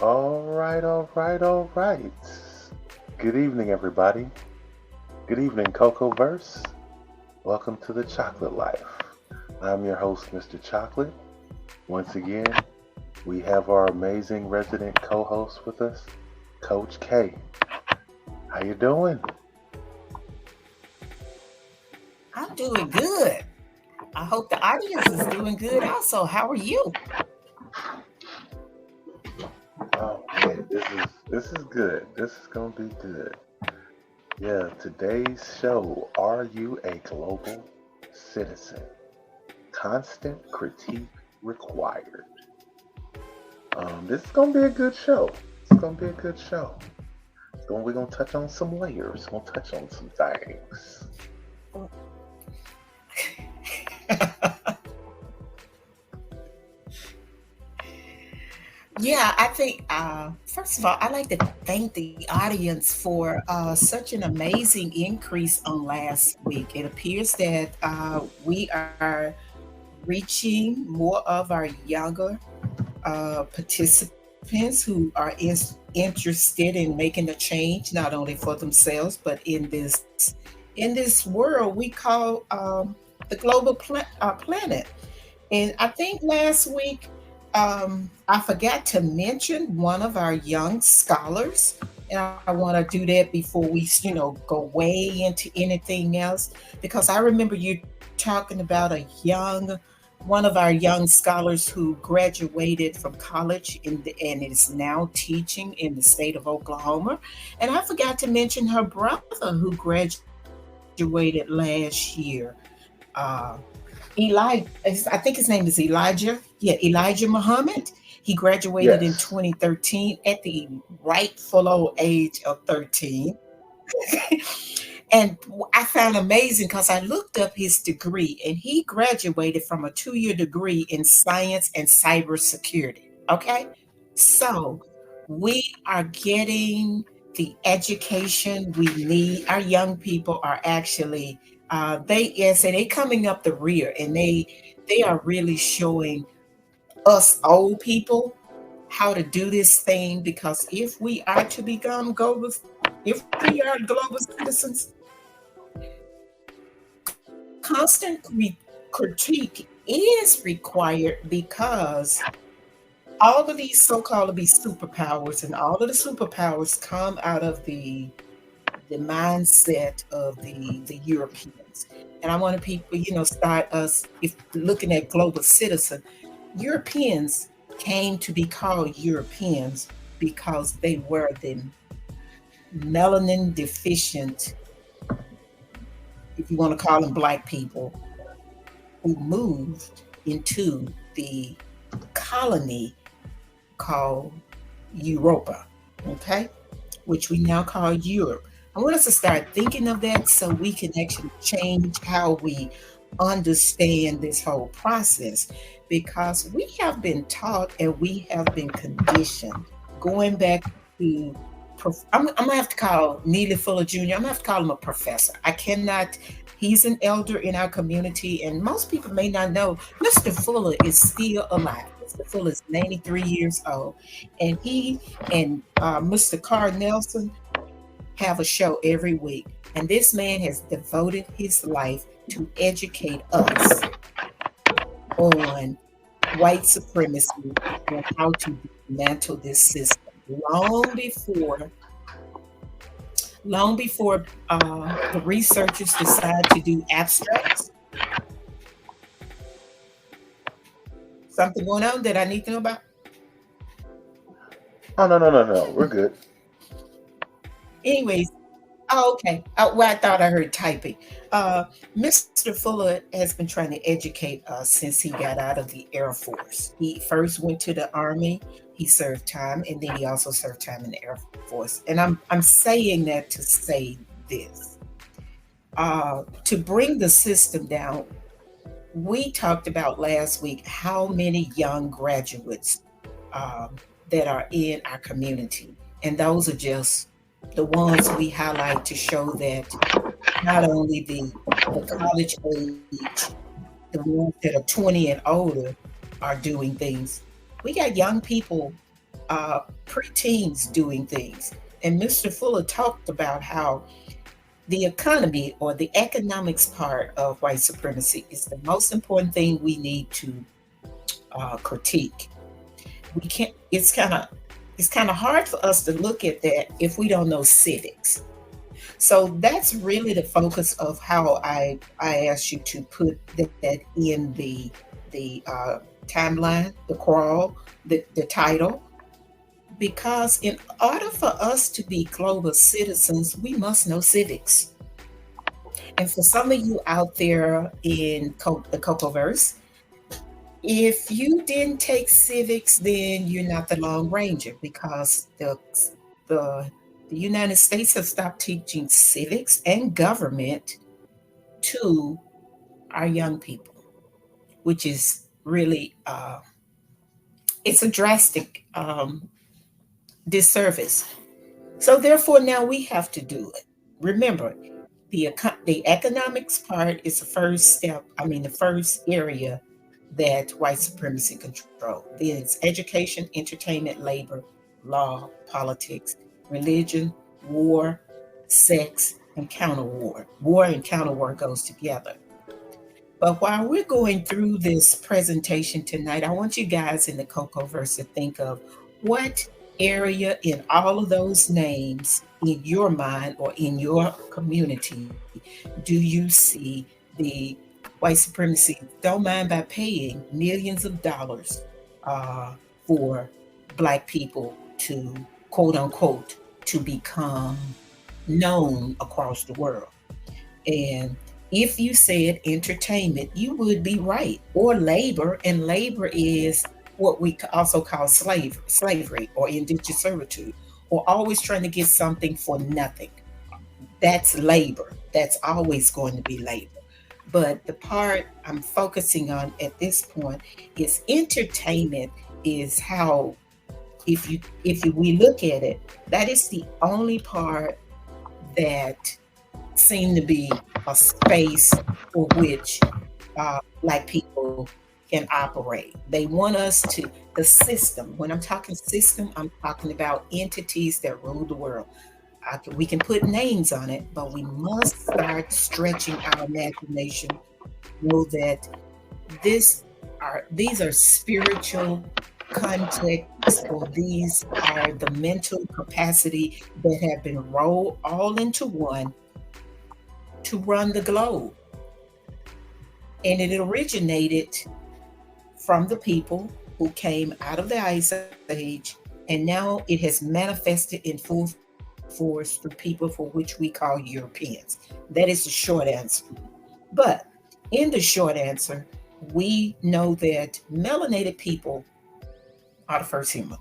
All right. Good evening, everybody. Good evening, Coco Verse. Welcome to the Chocolate Life. I'm your host, Mr. Chocolate. Once again, we have our amazing resident co-host with us, Coach K. How you doing? I'm doing good. I hope the audience is doing good also. How are you? Oh man, this is good. This is gonna be good. Yeah, today's show, Are You a Global Citizen? Constant critique required. This is gonna be a good show. It's gonna be a good show. We're gonna touch on some layers. We're gonna touch on some things. Yeah, I think, first of all, I'd like to thank the audience for such an amazing increase on last week. It appears that we are reaching more of our younger participants who are interested in making a change, not only for themselves, but in this world we call the global planet. And I think last week I forgot to mention one of our young scholars, and I want to do that before we go way into anything else, because I remember you talking about one of our young scholars who graduated from college and is now teaching in the state of Oklahoma. And I forgot to mention her brother who graduated last year. Uh, Eli, I think his name is Elijah. Yeah, Elijah Muhammad. He graduated in Yes. 2013 at the rightful old age of 13. And I found amazing because I looked up his degree, and he graduated from a 2-year degree in science and cybersecurity. Okay. So we are getting the education we need. Our young people are actually, they coming up the rear, and they are really showing us old people how to do this thing, because if we are to become global, if we are global citizens, constant critique is required, because all of these so-called to be superpowers, and all of the superpowers come out of the mindset of the Europeans. And I want to people, start us if looking at global citizen. Europeans came to be called Europeans because they were the melanin deficient, if you want to call them black people, who moved into the colony called Europa, okay, which we now call Europe. I want us to start thinking of that so we can actually change how we understand this whole process, because we have been taught and we have been conditioned going back to. I'm gonna have to call Neely Fuller Jr. I'm gonna have to call him a professor. I cannot. He's an elder in our community, and most people may not know Mr. Fuller is still alive. Mr. Fuller is 93 years old, and he and Mr. Carr Nelson have a show every week. And this man has devoted his life to educate us on white supremacy and how to dismantle this system. Long before, long before the researchers decide to do abstracts, something going on that I need to know about. Oh no. We're good. Anyways, oh, okay. Well, I thought I heard typing. Uh, Mr. Fuller has been trying to educate us since he got out of the Air Force. He first went to the Army, he served time, and then he also served time in the Air Force. And I'm saying that to say this. To bring the system down, we talked about last week how many young graduates um, that are in our community. And those are just the ones we highlight to show that not only the college age, the ones that are 20 and older are doing things. We got young people. uh, preteens doing things. And Mr. Fuller talked about how the economy or the economics part of white supremacy is the most important thing we need to critique. We can't. It's kind of hard for us to look at that if we don't know civics. So that's really the focus of how I asked you to put that in the timeline, the crawl, the title, because in order for us to be global citizens, we must know civics. And for some of you out there in the Cocoverse, if you didn't take civics, then you're not the Lone Ranger, because the the United States has stopped teaching civics and government to our young people, which is really it's a drastic disservice. So therefore, now we have to do it. Remember, the economics part is the first step. I mean, the first area that white supremacy control. Then it's education, entertainment, labor, law, politics, religion, war, sex, and counter war. War and counter war goes together. But while we're going through this presentation tonight, I want you guys in the Cocoa verse to think of what area in all of those names in your mind or in your community do you see the white supremacy don't mind by paying millions of dollars uh, for Black people to, quote unquote, to become known across the world. And if you said entertainment, you would be right. Or labor, and labor is what we also call slavery or indentured servitude, or always trying to get something for nothing. That's labor. That's always going to be labor. But the part I'm focusing on at this point is entertainment is how, we look at it, that is the only part that seem to be a space for which Black people can operate. They want us to, the system. When I'm talking system, I'm talking about entities that rule the world. We can put names on it, but we must start stretching our imagination. Know that these are spiritual contexts, or these are the mental capacity that have been rolled all into one to run the globe. And it originated from the people who came out of the Ice Age, and now it has manifested in full force through people for which we call Europeans. That is the short answer. But in the short answer, we know that melanated people are the first human.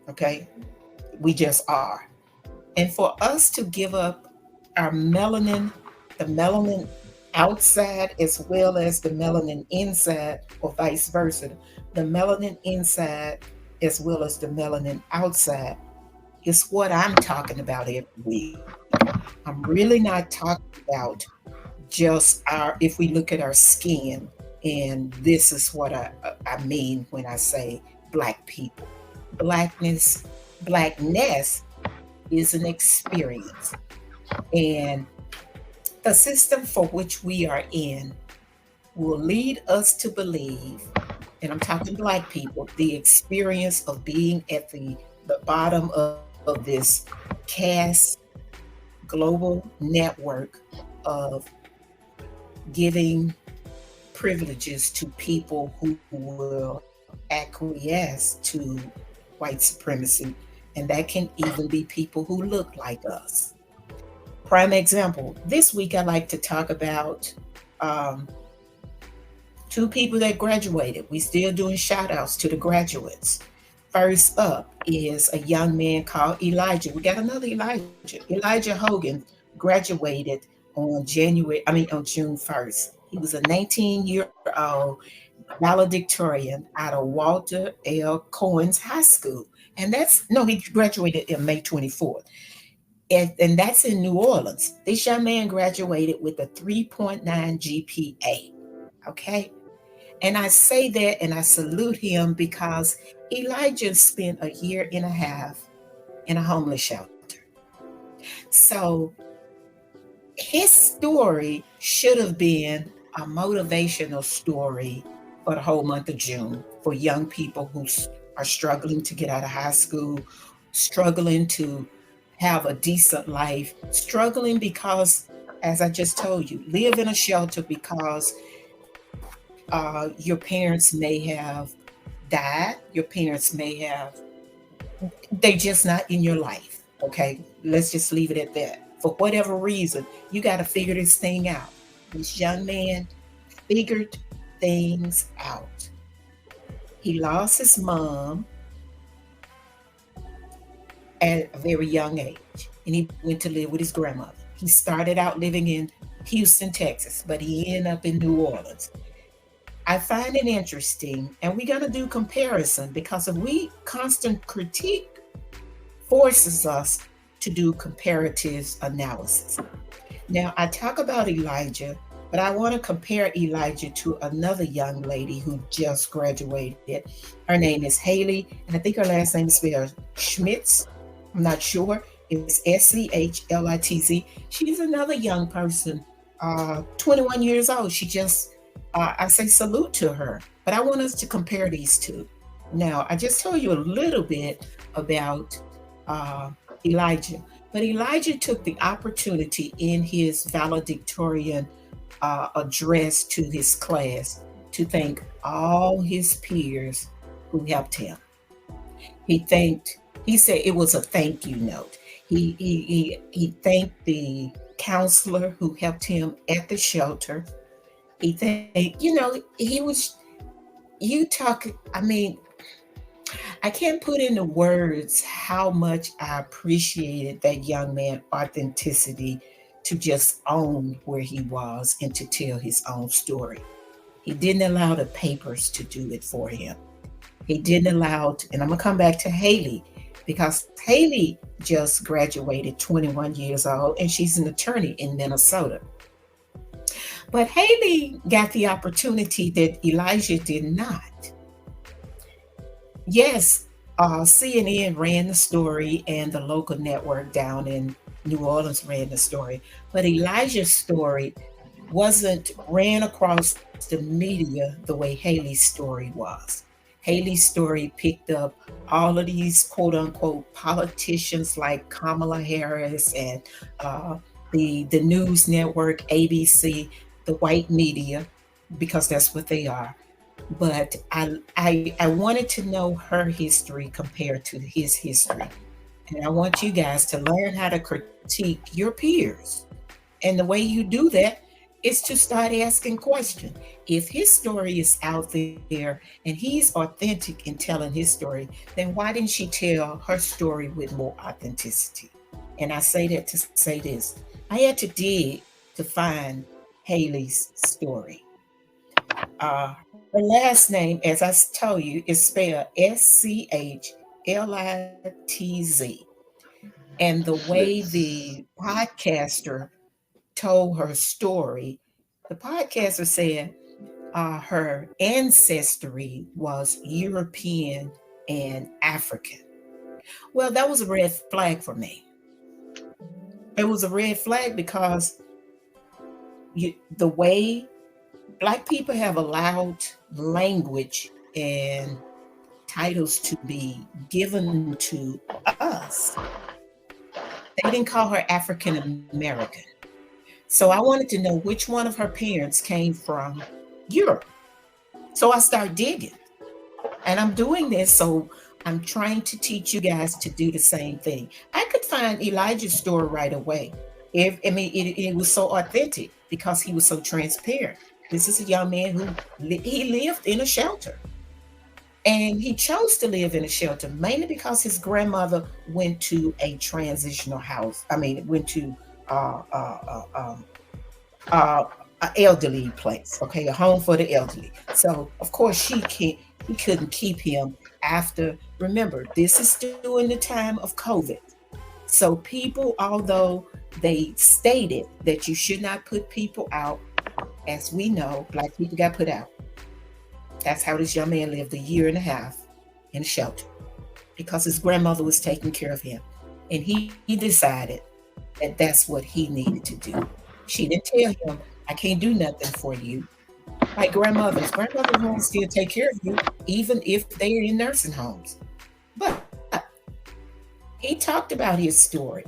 Okay? We just are. And for us to give up our melanin, the melanin outside as well as the melanin inside, or vice versa, the melanin inside as well as the melanin outside, is what I'm talking about every week. I'm really not talking about just if we look at our skin, and this is what I mean when I say Black people. Blackness, Blackness is an experience. And the system for which we are in will lead us to believe, and I'm talking Black people, the experience of being at the bottom of this caste global network of giving privileges to people who will acquiesce to white supremacy. And that can even be people who look like us. Prime example, this week I like to talk about um, two people that graduated. We still doing shout outs to the graduates. First up is a young man called Elijah. We got another Elijah. Elijah Hogan graduated on June 1st. He was a 19-year-old valedictorian out of Walter L. Cohen's High School. And that's, no, he graduated in May 24th. And that's in New Orleans. This young man graduated with a 3.9 GPA. Okay. And I say that and I salute him because Elijah spent a year and a half in a homeless shelter. So his story should have been a motivational story for the whole month of June for young people who are struggling to get out of high school, struggling to have a decent life, struggling because, as I just told you, live in a shelter because your parents may have died, your parents may have, they just not in your life. Okay, let's just leave it at that. For whatever reason, you got to figure this thing out. This young man figured things out. He lost his mom at a very young age, and he went to live with his grandmother. He started out living in Houston, Texas, but he ended up in New Orleans. I find it interesting, and we're going to do comparison because if we constant critique forces us to do comparative analysis. Now, I talk about Elijah, but I want to compare Elijah to another young lady who just graduated. Her name is Haley, and I think her last name is spelled Schmitz. I'm not sure. It's Schlitz. She's another young person, 21 years old. She just, I say salute to her. But I want us to compare these two. Now, I just told you a little bit about uh, Elijah, but Elijah took the opportunity in his valedictorian address to his class to thank all his peers who helped him. He thanked. He said it was a thank you note. He thanked the counselor who helped him at the shelter. He thanked. He was. You talk. I mean, I can't put into words how much I appreciated that young man' authenticity to just own where he was and to tell his own story. He didn't allow the papers to do it for him. He didn't allow, and I'm going to come back to Haley because Haley just graduated 21 years old and she's an attorney in Minnesota. But Haley got the opportunity that Elijah did not. Yes, CNN ran the story and the local network down in New Orleans ran the story. But Elijah's story wasn't ran across the media the way Haley's story was. Haley's story picked up all of these quote unquote politicians like Kamala Harris and the news network ABC, the white media, because that's what they are. But I wanted to know her history compared to his history. And I want you guys to learn how to critique your peers. And the way you do that is to start asking questions. If his story is out there and he's authentic in telling his story, then why didn't she tell her story with more authenticity? And I say that to say this. I had to dig to find Haley's story. Her last name, as I told you, is spelled Schlitz. And the way Schlitz. the podcaster told her story, the podcaster said her ancestry was European and African. Well, that was a red flag for me. It was a red flag because the way Black people have allowed language and titles to be given to us, they didn't call her African American. So I wanted to know which one of her parents came from Europe. So I started digging. And I'm doing this, so I'm trying to teach you guys to do the same thing. I could find Elijah's story right away. It was so authentic because he was so transparent. This is a young man who he lived in a shelter. And he chose to live in a shelter mainly because his grandmother went to a transitional house. Went to uh, uh, uh, um, an elderly place, okay, a home for the elderly. So of course he couldn't keep him after. Remember, this is during the time of COVID. So people, although they stated that you should not put people out, as we know, Black people got put out. That's how this young man lived a year and a half. in a shelter because his grandmother was taking care of him. And he decided that that's what he needed to do. She didn't tell him, I can't do nothing for you. Like grandmothers want to still take care of you, even if they're in nursing homes. But he talked about his story,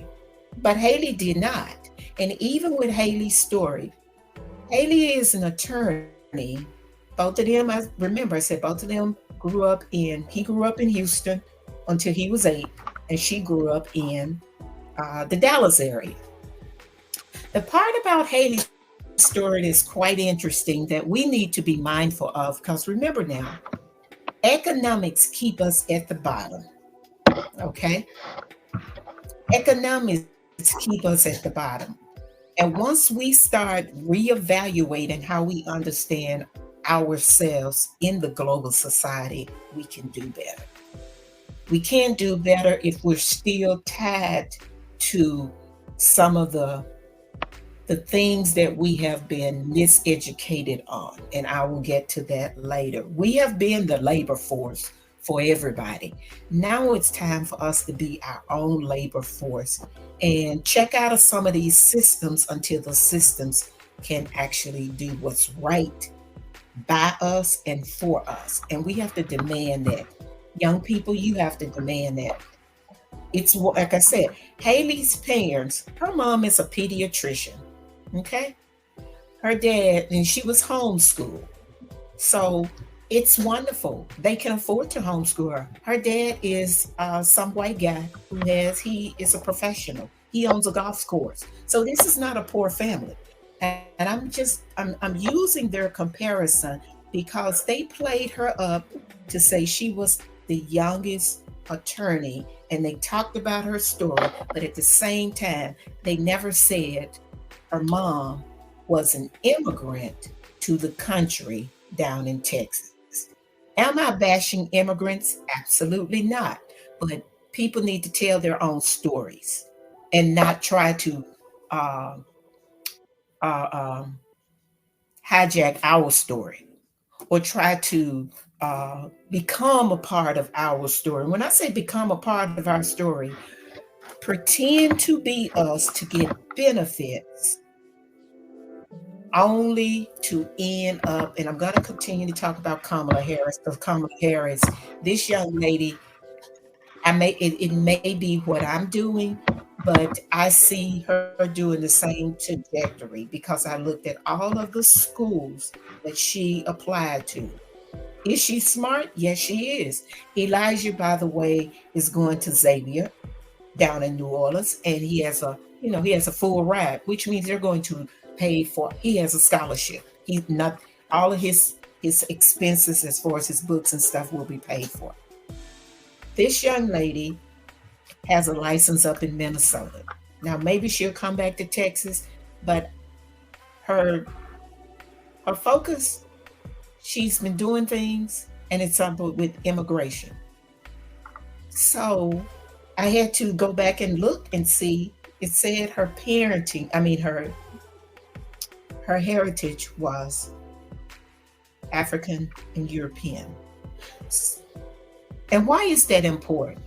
but Haley did not. And even with Haley's story, Haley is an attorney. Both of them, I remember, I said both of them he grew up in Houston until he was 8, and she grew up in the Dallas area. The part about Haley's story that's quite interesting that we need to be mindful of, because remember now, economics keep us at the bottom. Okay, economics keep us at the bottom. And once we start reevaluating how we understand ourselves in the global society, we can do better. We can't do better if we're still tied to some of the things that we have been miseducated on. And I will get to that later. We have been the labor force for everybody. Now it's time for us to be our own labor force and check out of some of these systems until the systems can actually do what's right by us and for us. And we have to demand that. Young people, you have to demand that. It's like I said, Haley's parents, her mom is a pediatrician. Okay. Her dad, and she was homeschooled. So it's wonderful. They can afford to homeschool her. Her dad is some white guy he is a professional. He owns a golf course. So this is not a poor family. And I'm using their comparison because they played her up to say she was the youngest attorney and they talked about her story, but at the same time, they never said her mom was an immigrant to the country down in Texas. Am I bashing immigrants? Absolutely not. But people need to tell their own stories and not try to uh, uh, hijack our story or try to become a part of our story. When I say become a part of our story, pretend to be us to get benefits only to end up, and I'm going to continue to talk about Kamala Harris because Kamala Harris, this young lady, it may be what I'm doing, but I see her doing the same trajectory because I looked at all of the schools that she applied to. Is she smart? Yes, she is. Elijah, by the way, is going to Xavier down in New Orleans, and he has a full ride, which means they're going to pay for. He has a scholarship. He's not all of his expenses as far as his books and stuff will be paid for. This young lady has a license up in Minnesota. Now maybe she'll come back to Texas, but her her focus, she's been doing things, and it's something with immigration. So I had to go back and look and see. It said her parenting, I mean her heritage was African and European. And why is that important?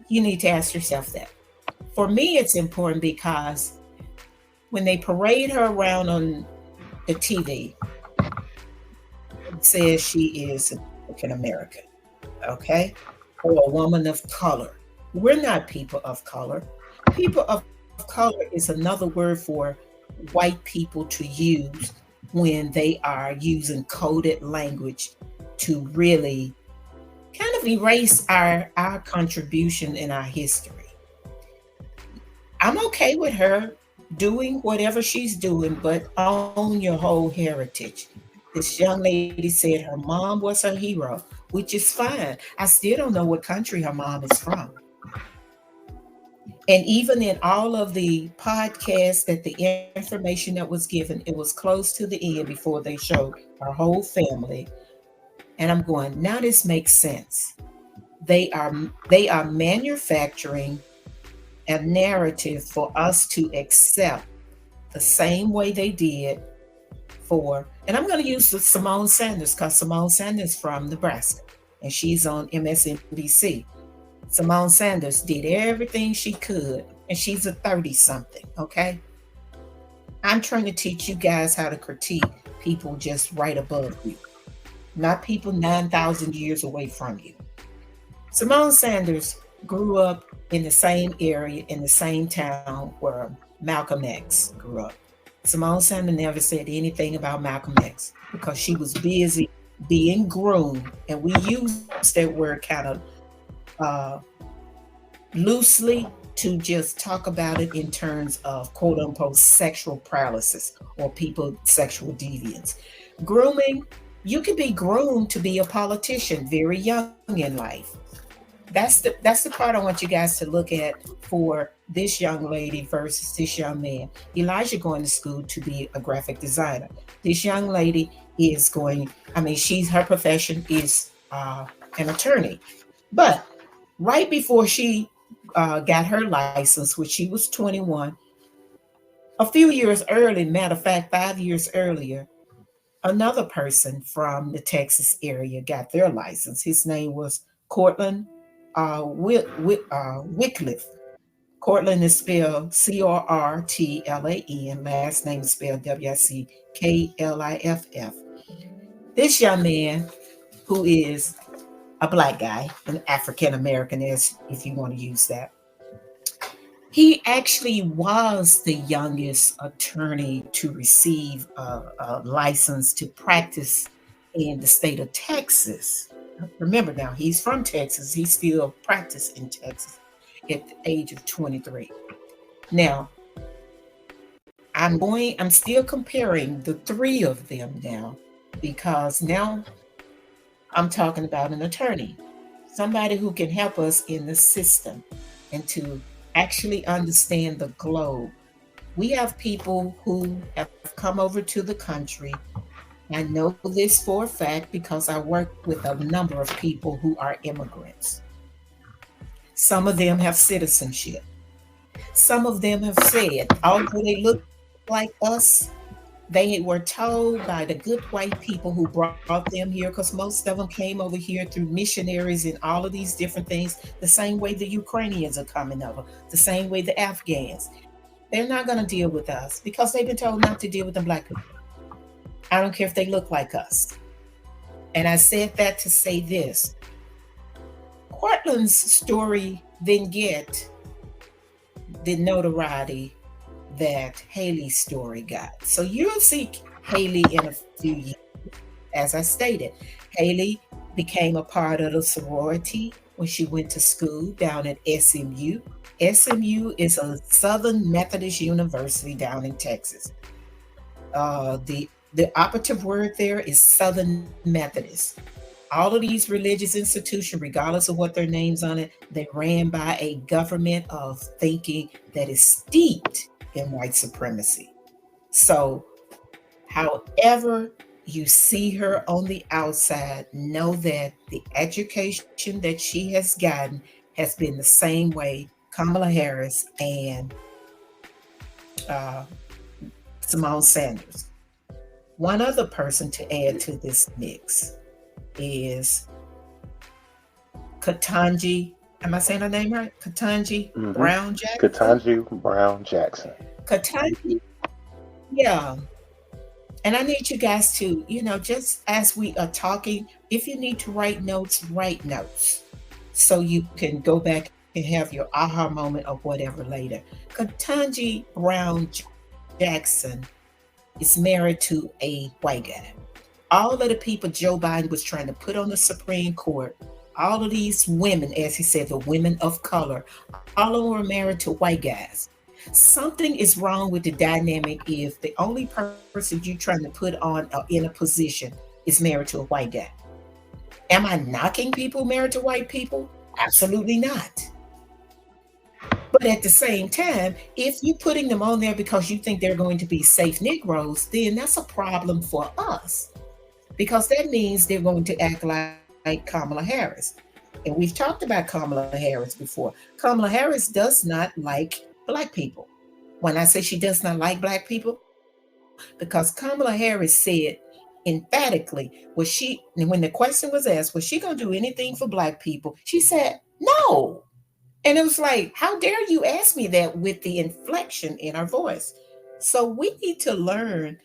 You need to ask yourself that. For me, it's important because when they parade her around on the TV, it says she is African American, okay? Or a woman of color. We're not people of color. People of color is another word for white people to use when they are using coded language to really kind of erase our contribution in our history. I'm okay with her doing whatever she's doing, but own your whole heritage. This young lady said her mom was her hero, which is fine. I still don't know what country her mom is from. And even in all of the podcasts that the information that was given, it was close to the end before they showed her whole family. And I'm going, now this makes sense. They are they are manufacturing a narrative for us to accept the same way they did for, and I'm going to use the Simone Sanders because Simone Sanders from Nebraska. and she's on MSNBC. Simone Sanders did everything she could, and she's a 30 something, okay? I'm trying to teach you guys how to critique people just right above you, not people 9,000 years away from you. Simone Sanders grew up in the same area, in the same town where Malcolm X grew up. Simone Sanders never said anything about Malcolm X because she was busy being groomed, and we use that word kind of uh, loosely to just talk about it in terms of quote unquote sexual paralysis or people sexual deviance. Grooming, you can be groomed to be a politician very young in life. That's the part I want you guys to look at for this young lady versus this young man. Elijah going to school to be a graphic designer. This young lady is going. I mean, she's her profession is an attorney. But right before she got her license, which she was 21, a few years early, matter of fact, 5 years earlier, another person from the Texas area got their license. His name was Cortland Wycliffe. Cortland is spelled Corrtlan. Last name is spelled Wicklif. This young man, who is a black guy, an African American, as if you want to use that, he actually was the youngest attorney to receive a license to practice in the state of Texas. Remember now, he's from Texas. He still practiced in Texas at the age of 23. Now, I'm still comparing the three of them now because now I'm talking about an attorney, somebody who can help us in the system and to actually understand the globe. We have people who have come over to the country. I know this for a fact because I work with a number of people who are immigrants. Some of them have citizenship. Some of them have said, although they look like us, they were told by the good white people who brought them here, because most of them came over here through missionaries and all of these different things, the same way the Ukrainians are coming over, the same way the Afghans. They're not going to deal with us because they've been told not to deal with the black people. I don't care if they look like us. And I said that to say this. Cortland's story didn't get the notoriety that Haley's story got. So you'll see Haley in a few years. As I stated, Haley became a part of the sorority when she went to school down at SMU. SMU is a Southern Methodist University down in Texas. The operative word there is Southern Methodist. All of these religious institutions, regardless of what their names on it, they ran by a government of thinking that is steeped in white supremacy. So, however you see her on the outside, know that the education that she has gotten has been the same way Kamala Harris and uh, Simone Sanders. One other person to add to this mix is Katanji. Am I saying her name right? Katanji Brown Jackson. Katanji Brown Jackson. Katanji, yeah. And I need you guys to, just as we are talking, if you need to write notes, write notes so you can go back and have your aha moment or whatever later. Katanji Brown Jackson is married to a white guy. All of the people Joe Biden was trying to put on the Supreme Court, all of these women, as he said, the women of color, all of them were married to white guys. Something is wrong with the dynamic if the only person you're trying to put on in a position is married to a white guy. Am I knocking people married to white people? Absolutely not. But at the same time, if you're putting them on there because you think they're going to be safe Negroes, then that's a problem for us because that means they're going to act like Kamala Harris. And we've talked about Kamala Harris before. Kamala Harris does not like black people. When I say she does not like black people, because Kamala Harris said emphatically, was she, when the question was asked, was she going to do anything for Black people? She said, no. And it was like, how dare you ask me that with the inflection in our voice? So we need to learn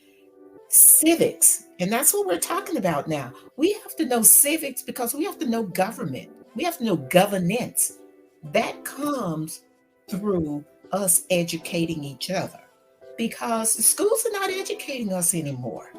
civics. And that's what we're talking about now. We have to know civics because we have to know government. We have to know governance. That comes through us educating each other because the schools are not educating us anymore.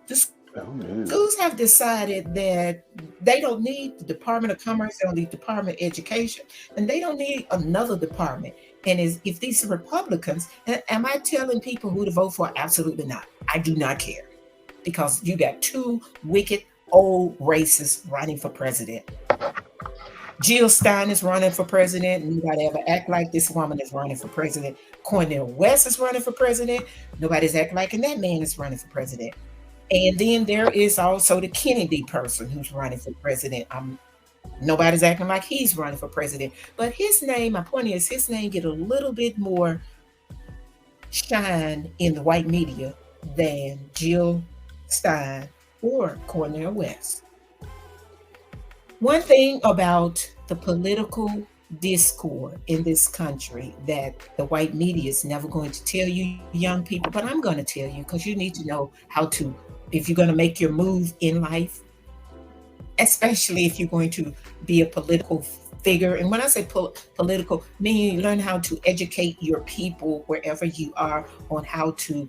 The Oh schools no. have decided that they don't need the Department of Commerce, they don't need Department of Education, and they don't need another department. And if these are Republicans, am I telling people who to vote for? Absolutely not. I do not care because you got two wicked old racists running for president. Jill Stein is running for president. Nobody ever act like this woman is running for president. Cornel West is running for president. Nobody's acting like and that man is running for president. And then there is also the Kennedy person who's running for president. Nobody's acting like he's running for president. But his name, my point is, his name get a little bit more shine in the white media than Jill Stein or Cornel West. One thing about the political discord in this country that the white media is never going to tell you, young people, but I'm going to tell you because you need to know how to, if you're going to make your move in life, especially if you're going to be a political figure. And when I say political, meaning you learn how to educate your people wherever you are on how to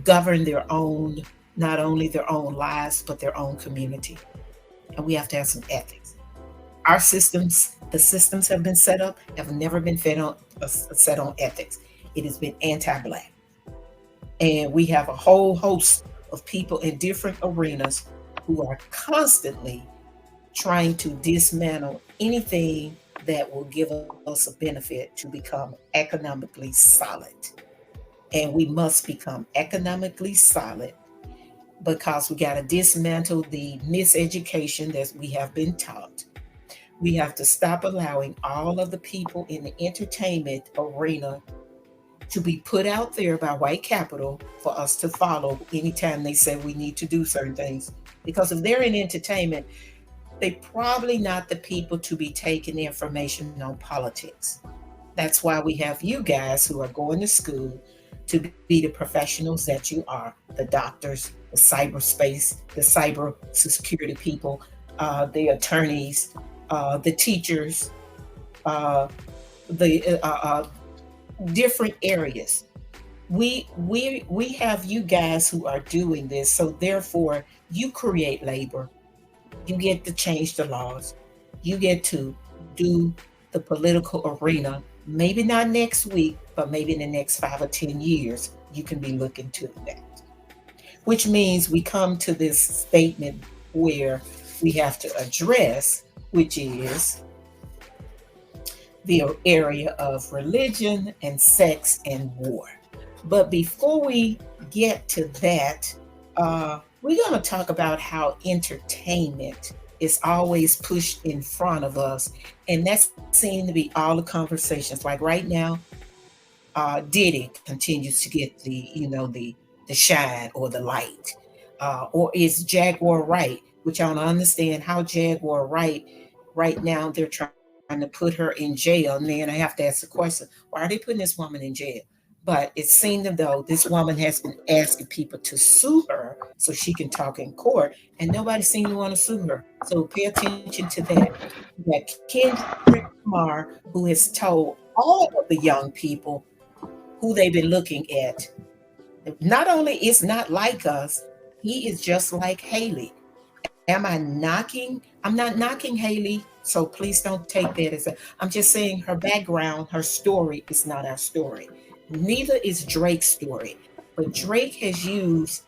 govern their own, not only their own lives, but their own community. And we have to have some ethics. Our systems, the systems have been set up, have never been set on ethics. It has been anti-Black. And we have a whole host of people in different arenas who are constantly trying to dismantle anything that will give us a benefit to become economically solid. And we must become economically solid because we got to dismantle the miseducation that we have been taught. We have to stop allowing all of the people in the entertainment arena to be put out there by white capital for us to follow anytime they say we need to do certain things. Because if they're in entertainment, they probably not the people to be taking the information on politics. That's why we have you guys who are going to school to be the professionals that you are, the doctors, the cyberspace, the cyber security people, the attorneys, the teachers, uh, the different areas. We have you guys who are doing this, so therefore you create labor, you get to change the laws, you get to do the political arena. Maybe not next week, but maybe in the next 5 or 10 years, you can be looking to that. Which means we come to this statement where we have to address, which is the area of religion and sex and war. But before we get to that, we're going to talk about how entertainment is always pushed in front of us. And that seems to be all the conversations. Like right now, Diddy continues to get the shine or the light, or is Jaguar right? Which I don't understand how Jaguar right now they're trying to put her in jail. And then I have to ask the question: why are they putting this woman in jail? But it seemed as though this woman has been asking people to sue her so she can talk in court, and nobody seemed to want to sue her. So pay attention to that. We got Kendrick Lamar, who has told all of the young people who they've been looking at. Not only is not like us, he is just like Haley. Am I knocking? I'm not knocking Haley, so please don't take that as a. I'm just saying her background, her story is not our story. Neither is Drake's story. But Drake has used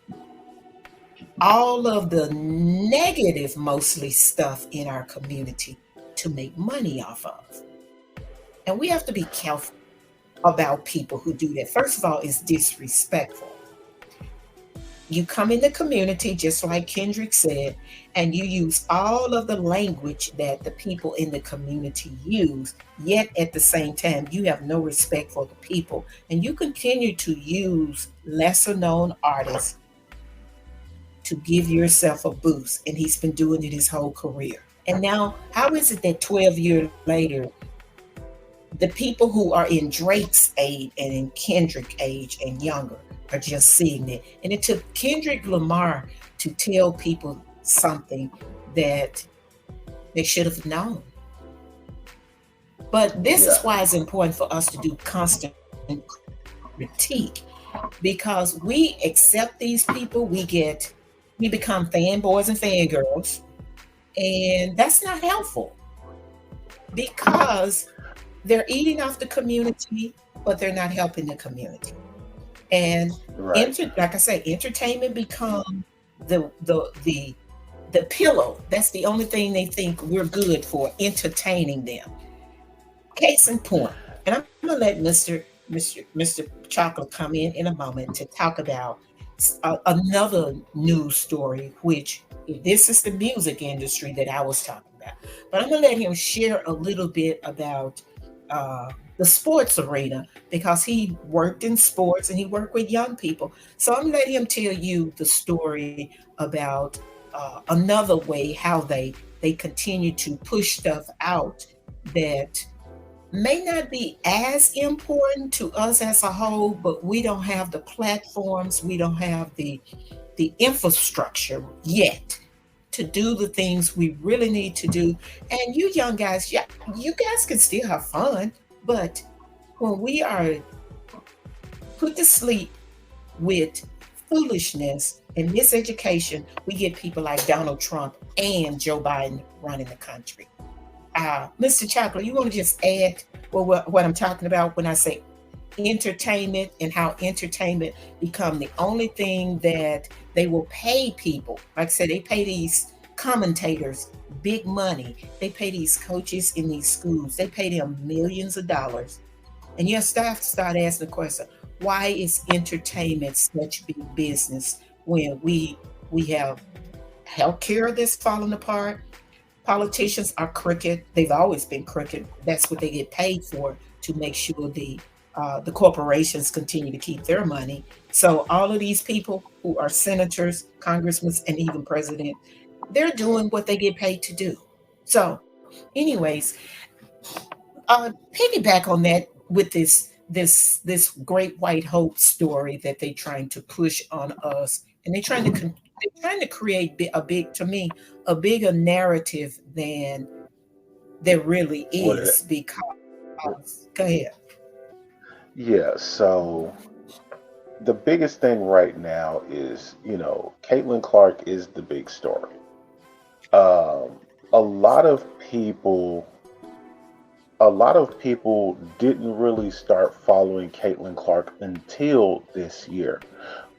all of the negative, mostly stuff in our community to make money off of. And we have to be careful about people who do that. First of all, it's disrespectful. You come in the community, just like Kendrick said, and you use all of the language that the people in the community use, yet at the same time, you have no respect for the people. And you continue to use lesser known artists to give yourself a boost. And he's been doing it his whole career. And now, how is it that 12 years later, the people who are in Drake's age and in Kendrick age and younger are just seeing it? And it took Kendrick Lamar to tell people something that they should have known. But this is Yeah. why it's important for us to do constant critique, because we accept these people, we become fanboys and fangirls, and that's not helpful because they're eating off the community, but they're not helping the community. And Right. like I say, entertainment become the the pillow. That's the only thing they think we're good for, entertaining them. Case in point, and I'm gonna let Mr. Chocolate come in a moment to talk about another news story, which this is the music industry that I was talking about. But I'm gonna let him share a little bit about the sports arena because he worked in sports and he worked with young people. So I'm gonna let him tell you the story about another way how they continue to push stuff out that may not be as important to us as a whole, but we don't have the platforms, we don't have the infrastructure yet to do the things we really need to do. And you young guys, yeah, you guys can still have fun, but when we are put to sleep with foolishness and miseducation, we get people like Donald Trump and Joe Biden running the country. Mr. Chocolate, you want to just add what I'm talking about when I say entertainment and how entertainment become the only thing that they will pay people. Like I said, they pay these commentators big money. They pay these coaches in these schools. They pay them millions of dollars. And your staff start asking the question, why is entertainment such big business when we have healthcare that's falling apart? Politicians are crooked. They've always been crooked. That's what they get paid for, to make sure the corporations continue to keep their money. So all of these people who are senators, congressmen, and even president, they're doing what they get paid to do. So, anyways, piggyback on that with this great white hope story that they're trying to push on us, and they're trying to create a big, to me, a bigger narrative than there really What it, is. Because go ahead. yeah, so the biggest thing right now is, Caitlin Clark is the big story. Um, a lot of people, a lot of people didn't really start following Caitlin Clark until this year.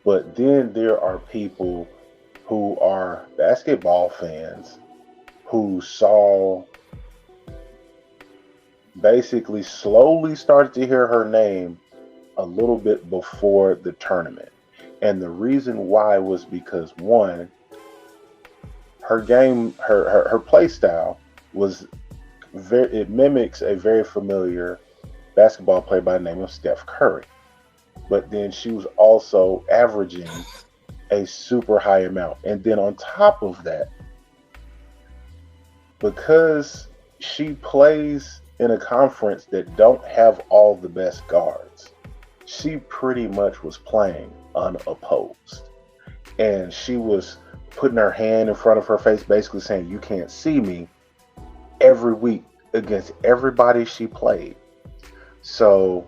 But then there are people who are basketball fans who saw, basically slowly started to hear her name a little bit before the tournament. And the reason why was because, one, her game, her play style was very, it mimics a very familiar basketball player by the name of Steph Curry. But then she was also averaging a super high amount. And then on top of that, because she plays in a conference that don't have all the best guards, she pretty much was playing unopposed. And she was putting her hand in front of her face, basically saying, "You can't see me," every week against everybody she played. So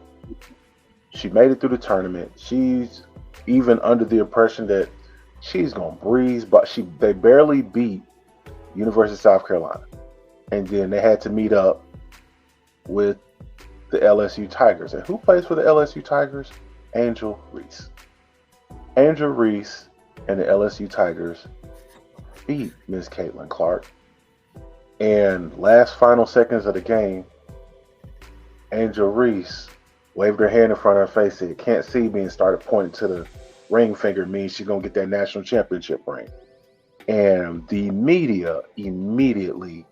she made it through the tournament. She's even under the impression that she's gonna breeze, but they barely beat University of South Carolina, and then they had to meet up with the LSU Tigers. And who plays for the LSU Tigers? Angel Reese. Angel Reese and the LSU Tigers beat Miss Caitlin Clark. And last final seconds of the game, Angel Reese waved her hand in front of her face, said, "Can't see me," and started pointing to the ring finger, means she's going to get that national championship ring. And the media immediately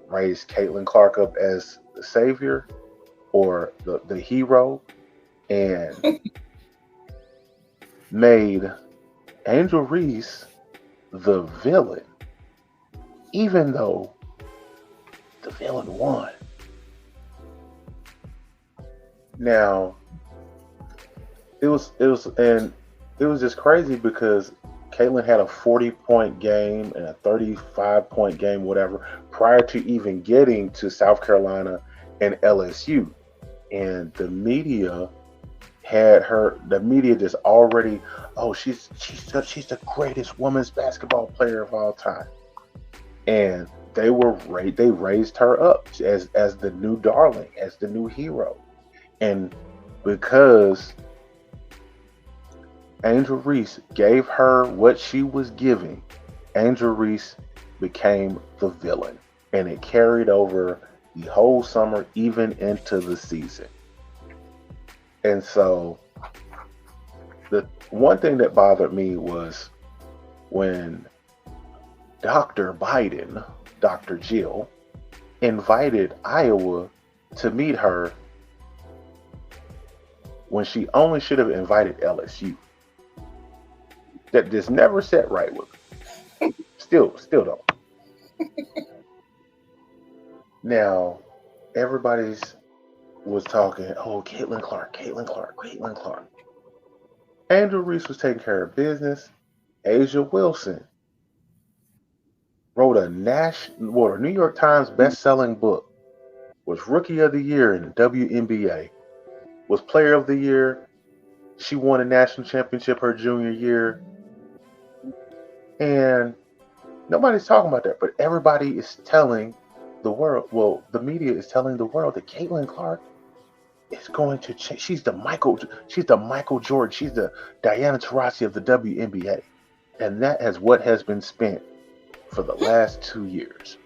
raised Caitlin Clark up as the savior or the hero, and made Angel Reese the villain, even though the villain won. Now it was just crazy because Caitlyn had a 40-point game and a 35-point game, whatever, prior to even getting to South Carolina and LSU. And the media just already, oh, she's the greatest women's basketball player of all time. And they raised her up as the new darling, as the new hero. And because Angel Reese gave her what she was giving, Angel Reese became the villain. And it carried over the whole summer, even into the season. And so the one thing that bothered me was when Dr. Biden, Dr. Jill, invited Iowa to meet her when she only should have invited LSU. That just never set right with her. Still don't. Now, everybody's was talking, oh, Caitlin Clark. Angel Reese was taking care of business. Asia Wilson wrote a New York Times best-selling book, was Rookie of the Year in the WNBA, was Player of the Year. She won a national championship her junior year. And nobody's talking about that, but everybody is telling the world, well, the media is telling the world that Caitlin Clark is going to change. She's the Michael Jordan. She's the Diana Taurasi of the WNBA. And that is what has been spent for the last 2 years.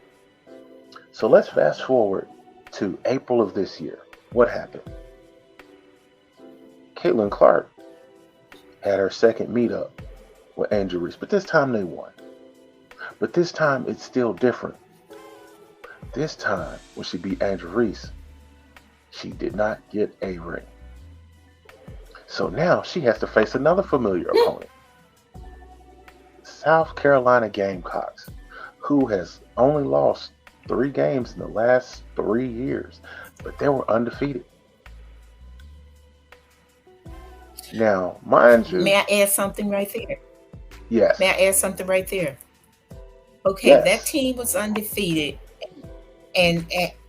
So let's fast forward to April of this year. What happened? Caitlin Clark had her second meetup with Angel Reese, but this time they won. But this time it's still different. This time, when she beat Angel Reese, she did not get a ring. So now she has to face another familiar opponent. South Carolina Gamecocks, who has only lost 3 games in the last 3 years, but they were undefeated. Now, mind you... May I add something right there? Yes. May I add something right there? Okay, yes. That team was undefeated,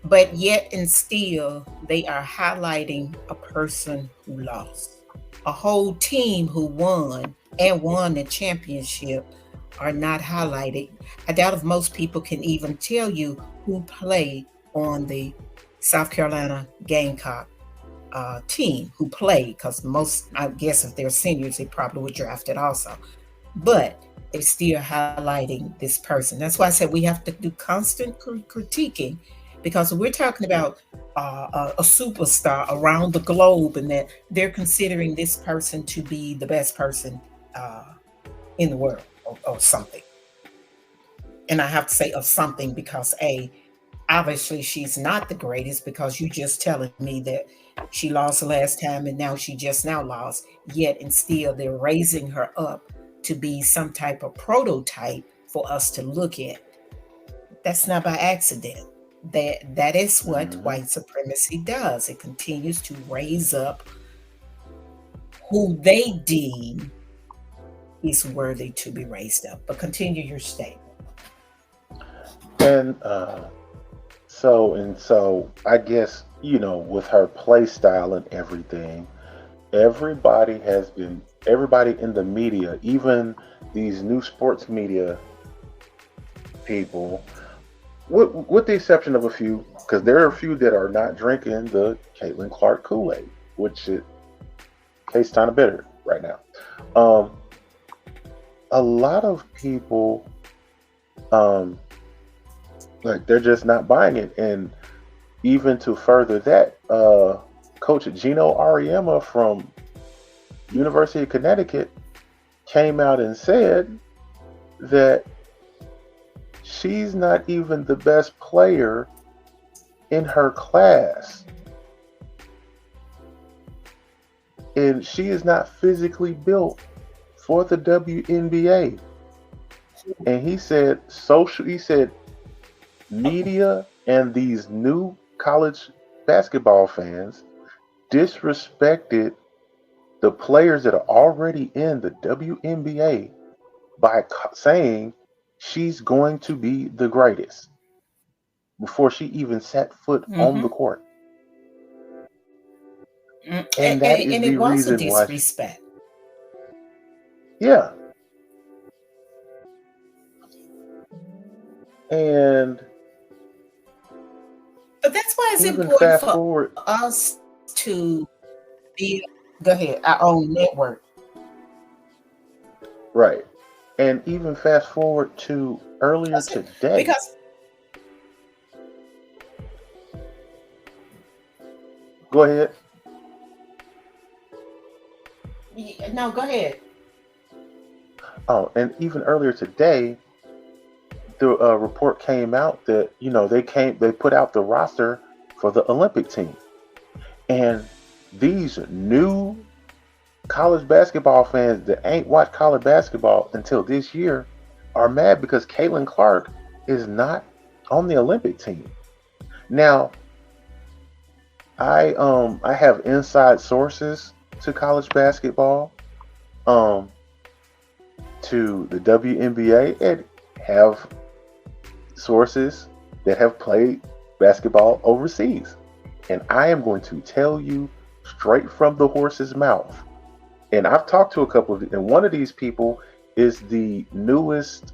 but yet and still they are highlighting a person who lost. A whole team who won the championship are not highlighted. I doubt if most people can even tell you who played on the South Carolina Gamecock team, who played, because most, I guess if they're seniors, they probably were drafted also. But they're still highlighting this person. That's why I said we have to do constant critiquing, because we're talking about a superstar around the globe, and that they're considering this person to be the best person in the world, or something. And I have to say of something because obviously she's not the greatest, because you just telling me that she lost the last time and now she just now lost, yet and still they're raising her up to be some type of prototype for us to look at. That's not by accident. That is what white supremacy does. It continues to raise up who they deem is worthy to be raised up. But continue your statement. And so I guess, with her play style and everything, everybody in the media, even these new sports media people, with the exception of a few, because there are a few that are not drinking the Caitlin Clark Kool-Aid, which it tastes kind of bitter right now. A lot of people, they're just not buying it. And even to further that, Coach Gino Ariema from University of Connecticut came out and said that she's not even the best player in her class. And she is not physically built for the WNBA. And he said media and these new college basketball fans disrespected the players that are already in the WNBA by saying she's going to be the greatest before she even set foot on the Mm-hmm. court. And that is And the it was a reason why, disrespect. yeah. And But that's why it's even important fast for forward, us to be, go ahead, our own network. right. And even fast forward to earlier Because, today. because Go ahead. no, go ahead. Oh, and even earlier today, the report came out that they put out the roster for the Olympic team, and these new college basketball fans that ain't watched college basketball until this year are mad because Caitlin Clark is not on the Olympic team. Now, I have inside sources to college basketball, um to the WNBA, and have sources that have played basketball overseas. And I am going to tell you straight from the horse's mouth. And I've talked to a couple of, and one of these people is the newest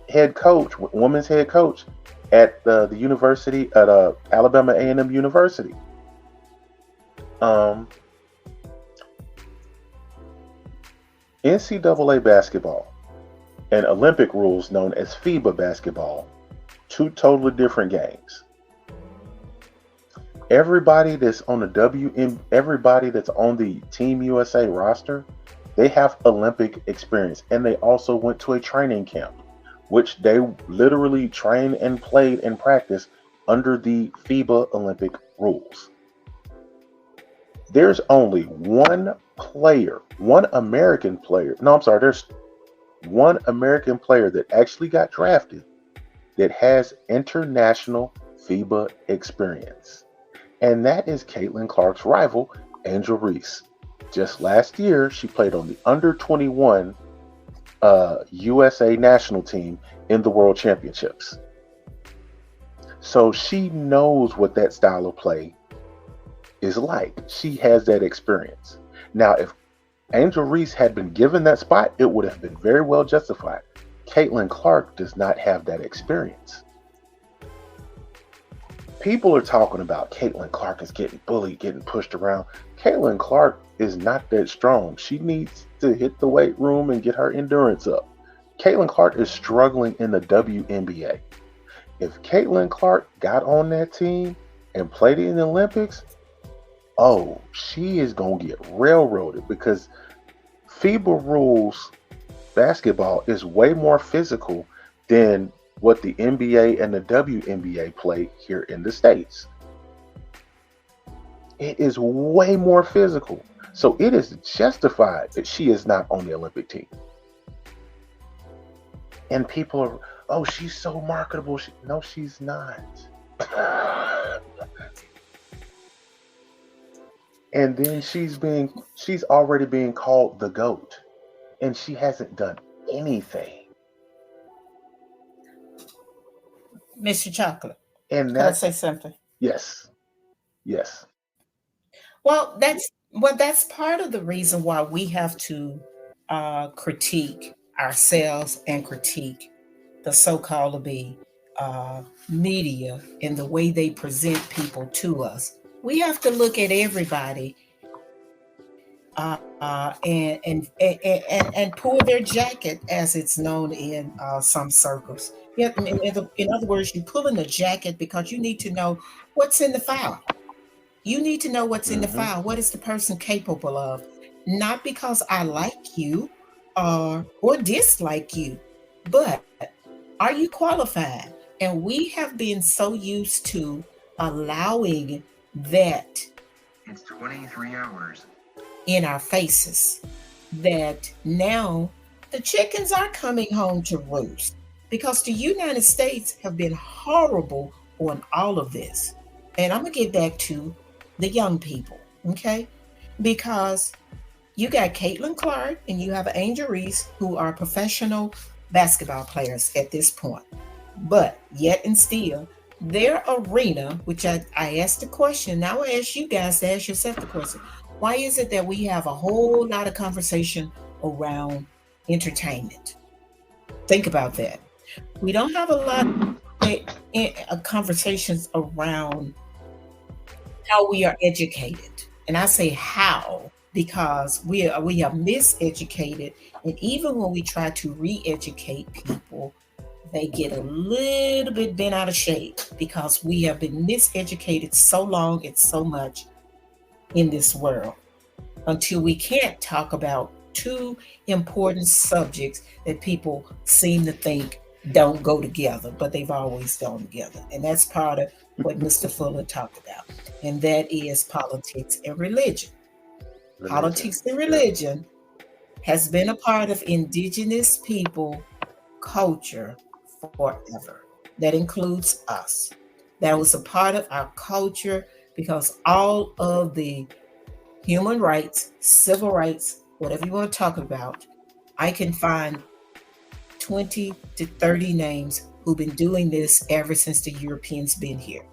head coach, women's head coach at the university at Alabama A&M University. Um, NCAA basketball and Olympic rules known as FIBA basketball, two totally different games. Everybody that's on the Team USA roster, they have Olympic experience, and they also went to a training camp, which they literally trained and played and practiced under the FIBA Olympic rules. There's only one player, one American player. No, I'm sorry. There's one American player that actually got drafted that has international FIBA experience. And that is Caitlin Clark's rival, Angel Reese. Just last year, she played on the under 21 USA national team in the World Championships. So she knows what that style of play is like. She has that experience. Now, if Angel Reese had been given that spot, it would have been very well justified. Caitlin Clark does not have that experience. People are talking about Caitlin Clark is getting bullied, getting pushed around. Caitlin Clark is not that strong. She needs to hit the weight room and get her endurance up. Caitlin Clark is struggling in the WNBA. If Caitlin Clark got on that team and played in the Olympics, oh, she is going to get railroaded because FIBA rules basketball is way more physical than what the NBA and the WNBA play here in the States. It is way more physical. So it is justified that she is not on the Olympic team. And people are, oh, she's so marketable. No, she's not. And then she's already being called the GOAT. And she hasn't done anything. Mr. Chocolate, And can I that, say something? yes, yes. Well, that's part of the reason why we have to critique ourselves and critique the so-called be media and the way they present people to us. We have to look at everybody and pull their jacket, as it's known in some circles. Yeah, in other words, you're pulling the jacket because you need to know what's in the file. You need to know what's in the Hmm. file. What is the person capable of? Not because I like you or dislike you, but are you qualified? And we have been so used to allowing that It's 23 hours. in our faces that now the chickens are coming home to roost because the United States have been horrible on all of this. And I'm going to get back to the young people, okay? Because you got Caitlin Clark and you have Angel Reese, who are professional basketball players at this point. But yet and still, their arena, which I asked the question, now I ask you guys to ask yourself the question, why is it that we have a whole lot of conversation around entertainment? Think about that. We don't have a lot of conversations around how we are educated. And I say how because we are miseducated. And even when we try to re-educate people, they get a little bit bent out of shape because we have been miseducated so long and so much in this world until we can't talk about two important subjects that people seem to think don't go together, but they've always gone together. And that's part of what Mr. Fuller talked about, and that is politics and religion. Religion. Politics and Yep. religion has been a part of indigenous people culture forever. That includes us. That was a part of our culture because all of the human rights, civil rights, whatever you want to talk about, I can find 20 to 30 names who've been doing this ever since the Europeans been here.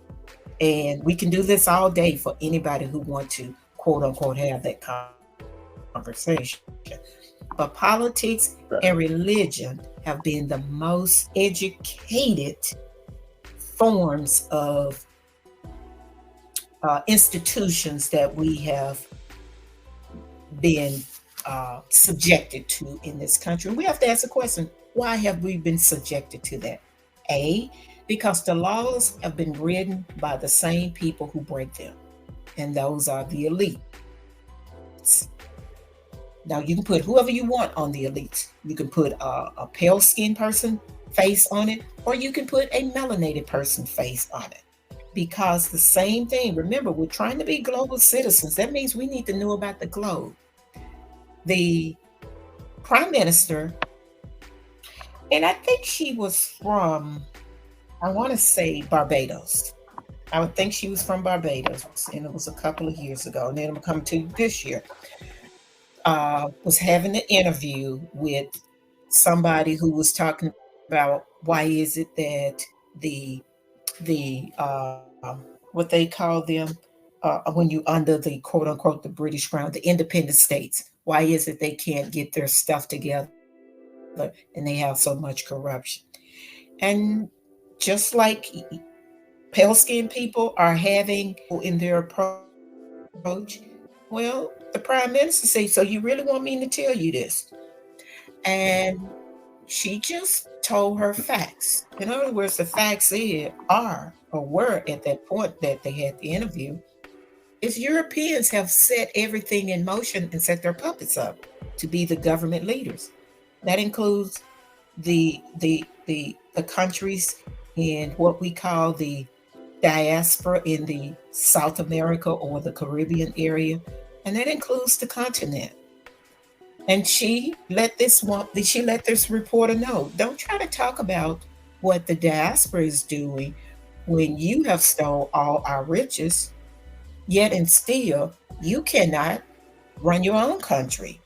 And we can do this all day for anybody who want to quote unquote have that conversation. But politics and Right. religion have been the most educated forms of institutions that we have been subjected to in this country. And we have to ask the question, why have we been subjected to that? A, because the laws have been written by the same people who break them, and those are the elites. Now, you can put whoever you want on the elites. You can put a pale skinned person face on it, or you can put a melanated person face on it. Because the same thing, remember, we're trying to be global citizens. That means we need to know about the globe. The prime minister, and I think she was from, I want to say Barbados. I would think she was from Barbados, and it was a couple of years ago. And then I'm coming to this year. Was having an interview with somebody who was talking about why is it that the what they call them when you under the quote unquote the British Crown, the independent states, why is it they can't get their stuff together and they have so much corruption? And just like pale skinned people are having in their approach, well, the prime minister said, so you really want me to tell you this? And she just told her facts. In other words, the facts are or were at that point that they had the interview is Europeans have set everything in motion and set their puppets up to be the government leaders. That includes the countries in what we call the diaspora in the South America or the Caribbean area, and that includes the continent. And she let this reporter know, don't try to talk about what the diaspora is doing when you have stole all our riches, yet and still you cannot run your own country.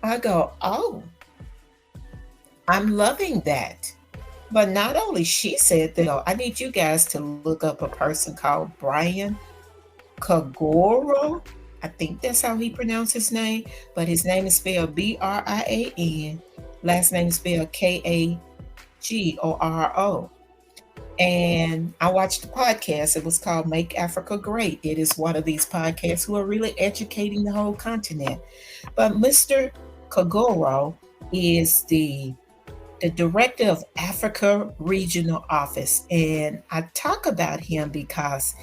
I go, oh, I'm loving that. But not only she said that, I need you guys to look up a person called Brian Kagoro. I think that's how he pronounced his name, but his name is spelled Brian. Last name is spelled Kagoro. And I watched the podcast. It was called Make Africa Great. It is one of these podcasts who are really educating the whole continent. But Mr. Kagoro is the director of Africa Regional Office. And I talk about him because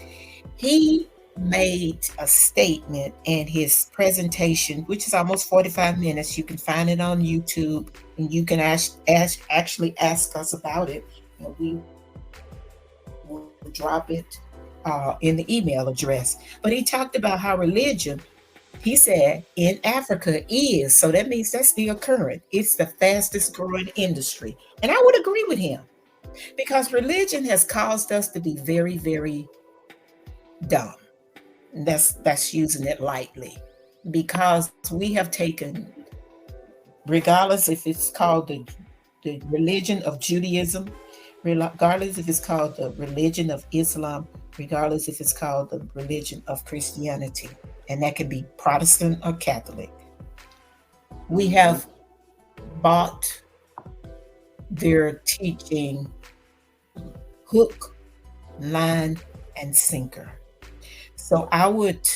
he made a statement in his presentation, which is almost 45 minutes. You can find it on YouTube and you can actually ask us about it. And we will drop it in the email address. But he talked about how religion He said in Africa is, so that means that's still current. It's the fastest growing industry. And I would agree with him because religion has caused us to be very, very dumb. That's using it lightly because we have taken, regardless if it's called the religion of Judaism, regardless if it's called the religion of Islam, regardless if it's called the religion of Christianity, and that can be Protestant or Catholic. We Mm-hmm. have bought their teaching hook, line, and sinker. So I would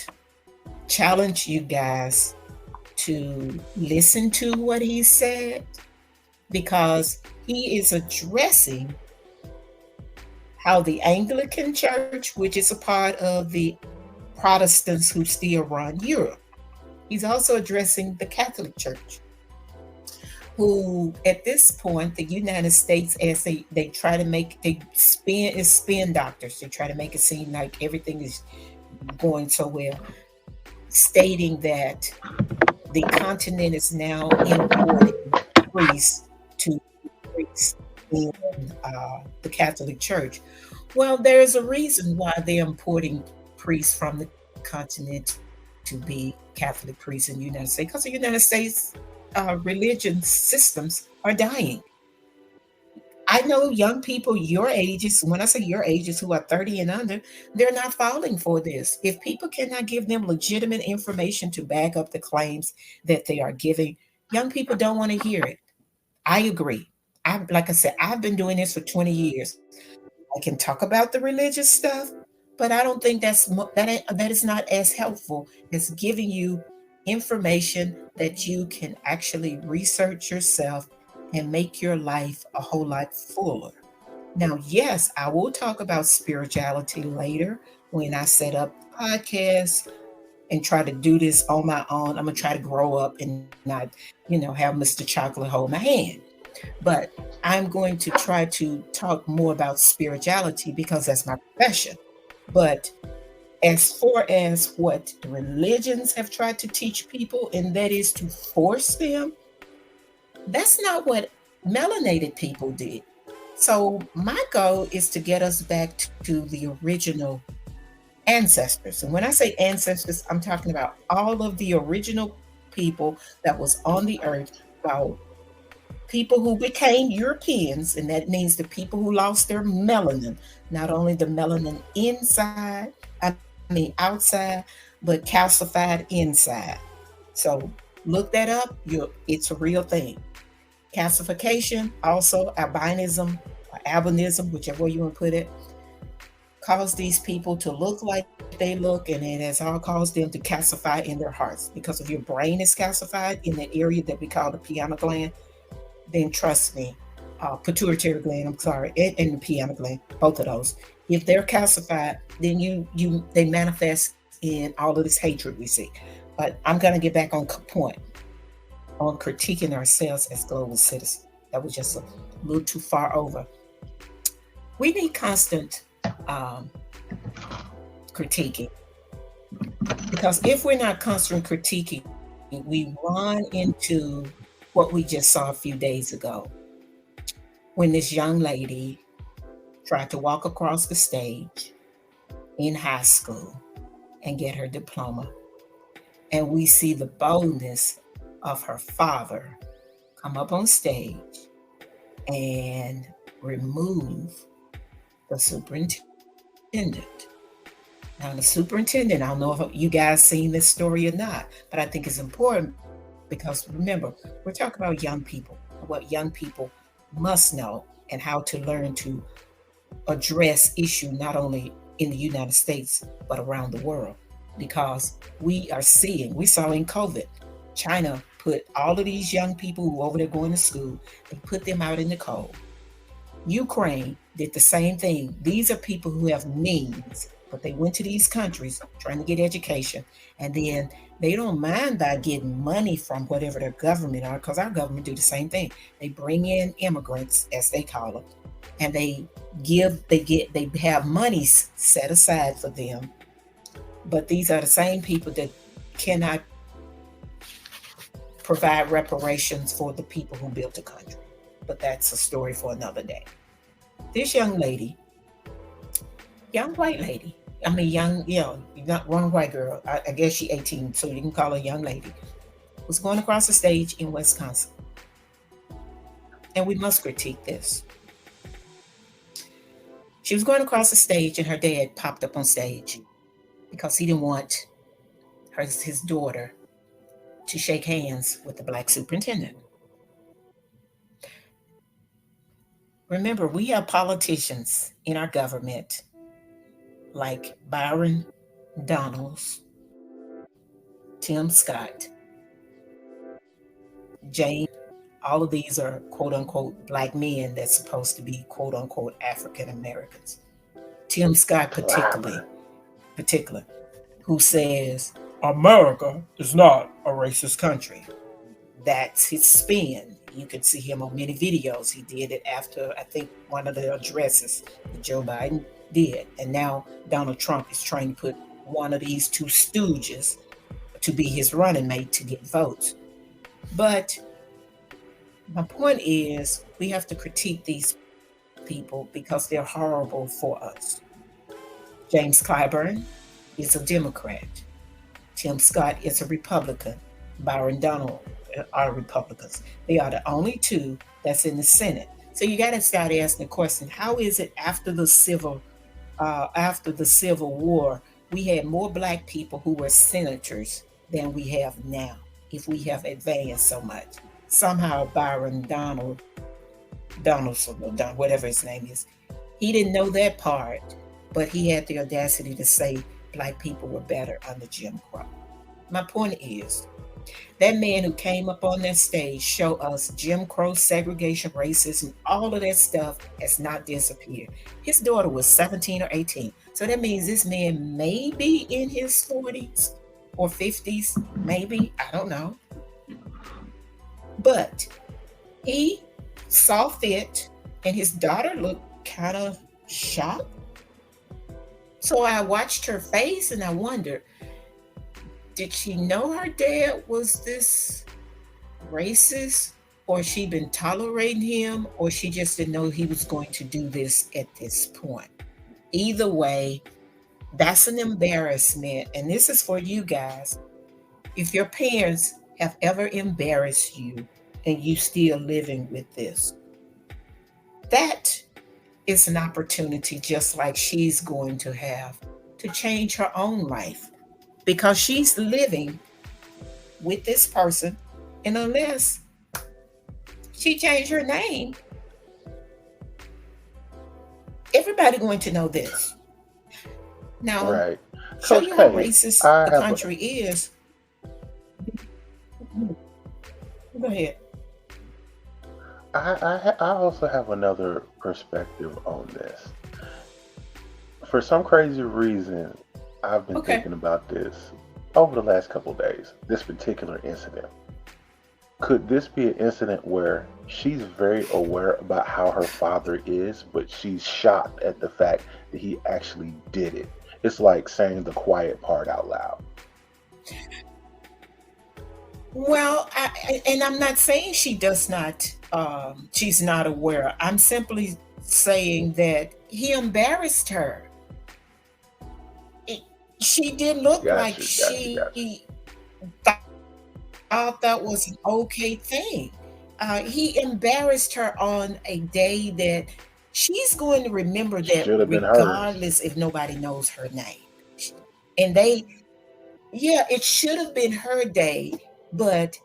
challenge you guys to listen to what he said because he is addressing how the Anglican Church, which is a part of the Protestants who still run Europe, he's also addressing the Catholic Church, who at this point, the United States, as they try to make, they spin doctors. They try to make it seem like everything is going so well, stating that the continent is now importing priests to priests in the Catholic Church. Well, there's a reason why they're importing priests from the continent to be Catholic priests in the United States, because the United States religion systems are dying. I know young people your ages, when I say your ages, who are 30 and under, they're not falling for this. If people cannot give them legitimate information to back up the claims that they are giving, young people don't want to hear it. I agree. Like I said, I've been doing this for 20 years. I can talk about the religious stuff, but I don't think that is not as helpful as giving you information that you can actually research yourself and make your life a whole lot fuller. Now, yes, I will talk about spirituality later when I set up podcasts and try to do this on my own. I'm gonna try to grow up and not, have Mr. Chocolate hold my hand. But I'm going to try to talk more about spirituality because that's my profession. But as far as what religions have tried to teach people, and that is to force them, that's not what melanated people did. So, my goal is to get us back to the original ancestors. And when I say ancestors, I'm talking about all of the original people that was on the earth, about people who became Europeans, and that means the people who lost their melanin, not only the melanin inside, outside, but calcified inside. So look that up. It's a real thing. Calcification, also albinism or albinism, whichever way you want to put it, cause these people to look like they look, and it has all caused them to calcify in their hearts. Because if your brain is calcified in that area that we call the pineal gland, then trust me, pituitary gland, I'm sorry, and the pineal gland, both of those. If they're calcified, then they manifest in all of this hatred we see. But I'm gonna get back on point on critiquing ourselves as global citizens. That was just a little too far over. We need constant um, critiquing because if we're not constantly critiquing, we run into what we just saw a few days ago when this young lady tried to walk across the stage in high school and get her diploma. And we see the boldness of her father come up on stage and remove the superintendent. Now, the superintendent, I don't know if you guys seen this story or not, but I think it's important because remember, we're talking about young people, what young people must know, and how to learn to address issue not only in the United States but around the world. Because we saw in COVID, China put all of these young people who were over there going to school, they put them out in the cold. Ukraine did the same thing. These are people who have means, but they went to these countries trying to get education, and then they don't mind by getting money from whatever their government are, because our government do the same thing. They bring in immigrants, as they call them, and they have money set aside for them. But these are the same people that cannot provide reparations for the people who built the country. But that's a story for another day. This young lady, young white lady, I mean, young, not one white girl, I guess she 18, so you can call her a young lady, was going across the stage in Wisconsin. And we must critique this. She was going across the stage, and her dad popped up on stage because he didn't want his daughter to shake hands with the black superintendent. Remember, we have politicians in our government like Byron Donalds, Tim Scott, James. All of these are quote unquote black men that's supposed to be quote unquote African Americans. Tim Scott Climber. particular, who says America is not a racist country. That's his spin. You can see him on many videos. He did it after, I think, one of the addresses that Joe Biden did. And now Donald Trump is trying to put one of these two stooges to be his running mate to get votes. But my point is, we have to critique these people because they're horrible for us. James Clyburn is a Democrat. Tim Scott is a Republican. Byron Donald are Republicans. They are the only two that's in the Senate. So you got to start asking the question: how is it after the Civil War, we had more black people who were senators than we have now? If we have advanced so much, somehow Byron Donaldson, whatever his name is, he didn't know that part, but he had the audacity to say black people were better under Jim Crow. My point is, that man who came up on that stage showed us Jim Crow, segregation, racism, all of that stuff has not disappeared. His daughter was 17 or 18. So that means this man may be in his 40s or 50s, maybe, I don't know. But he saw fit, and his daughter looked kind of shocked. So I watched her face and I wondered, did she know her dad was this racist, or she been tolerating him, or she just didn't know he was going to do this at this point? Either way, that's an embarrassment. And this is for you guys. If your parents have ever embarrassed you and you still living with this, that is an opportunity, just like she's going to have, to change her own life, because she's living with this person. And unless she changed her name, everybody going to know this. Now, Right. show Coach you how K, racist I the have a, country is. Go ahead. I also have another perspective on this. For some crazy reason, I've been Okay. thinking about this over the last couple of days. This particular incident. Could this be an incident where she's very aware about how her father is, but she's shocked at the fact that he actually did it? It's like saying the quiet part out loud. Well, and I'm not saying she does not, she's not aware. I'm simply saying that he embarrassed her. It, she didn't look Got like you, got you, she got you. thought that was an okay thing. He embarrassed her on a day that she's going to remember that Should have been hers. regardless if nobody knows her name. And they, yeah, it should have been her day, but